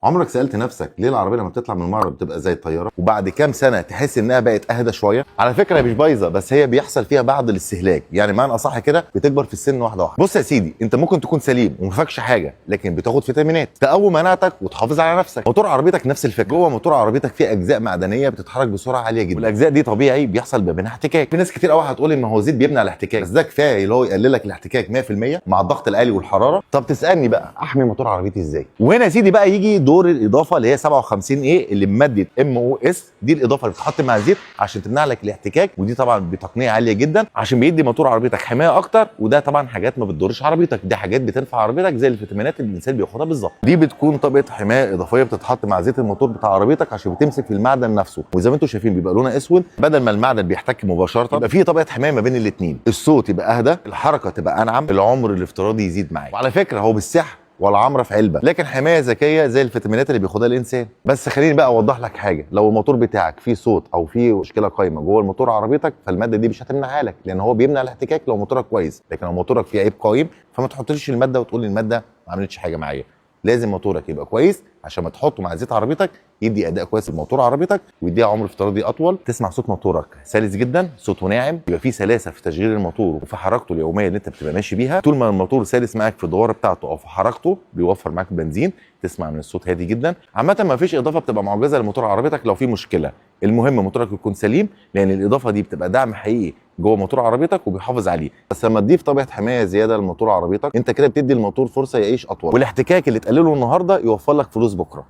عمرك سألت نفسك ليه العربية لما بتطلع من المعرض بتبقى زي الطيارة وبعد كام سنة تحس انها بقت اهدى شوية؟ على فكرة هي مش بايظة، بس هي بيحصل فيها بعض الاستهلاك، يعني معنى اصح كده بتكبر في السن واحدة واحدة. بص يا سيدي، انت ممكن تكون سليم وما فيكش حاجة، لكن بتاخد فيتامينات تقوي مناعتك وتحافظ على نفسك. موتور عربيتك نفس الفكرة، جوه موتور عربيتك فيه اجزاء معدنية بتتحرك بسرعة عالية جدا، والاجزاء دي طبيعي بيحصل ما بينها احتكاك. في ناس كتير قوي هتقول ان هو زيت بيمنع الاحتكاك، بس ده كفاية اللي هو يقلل لك الاحتكاك 100% مع الضغط العالي والحرارة. طب تسألني بقى احمي موتور عربيتي ازاي؟ وهنا يا سيدي بقى يجي دور الاضافة اللي هي 57 ايه اللي بماده MOS، دي الاضافه اللي بتتحط مع الزيت عشان تمنع لك الاحتكاك، ودي طبعا بتقنيه عاليه جدا عشان بيدي موتور عربيتك حمايه اكتر. وده طبعا حاجات ما بتضرش عربيتك، دي حاجات بتنفع عربيتك زي الفيتامينات اللي الانسان بياخدها بالظبط. دي بتكون طبقه حمايه اضافيه بتتحط مع زيت الموتور بتاع عربيتك عشان بتمسك في المعدن نفسه، وزي ما انتم شايفين بيبقى لونها اسود، بدل ما المعدن بيحتك مباشره يبقى في طبقه حمايه ما بين الاثنين. الصوت يبقى اهدى، الحركه تبقى انعم، العمر الافتراضي يزيد معاك. وعلى فكره هو بالسحر ولا عمره في علبه، لكن حمايه ذكيه زي الفيتامينات اللي بياخدها الانسان. بس خليني بقى اوضح لك حاجه، لو الموتور بتاعك فيه صوت او فيه مشكله قايمه جوه الموتور عربيتك، فالماده دي مش هتمنعها لك، لان هو بيمنع الاحتكاك لو موتورك كويس، لكن لو موتورك فيه عيب قايم فما تحطليش الماده وتقول لي الماده ما عملتش حاجه معايا. لازم موتورك يبقى كويس عشان ما تحطه مع زيت عربيتك يدي اداء كويس لموتور عربيتك ويديها عمر افتراضي اطول. تسمع صوت موتورك سلس جدا، صوته ناعم، يبقى فيه سلاسه في تشغيل الموتور وفي حركته اليوميه اللي انت بتبقى ماشي بيها. طول ما الموتور سالس معاك في الدواره بتاعته او في حركته بيوفر معاك بنزين، تسمع من الصوت هادي جدا. عامه ما فيش اضافه بتبقى معجزه لموتور عربيتك لو في مشكله، المهم موتورك يكون سليم، لان الاضافه دي بتبقى دعم حقيقي جوه موتور عربيتك وبيحافظ عليه. بس لما تضيف طبقه حمايه زياده لموتور عربيتك انت كده بتدي الموتور فرصه يعيش اطول، والاحتكاك اللي تقلله النهارده يوفر لك فلوس بكره.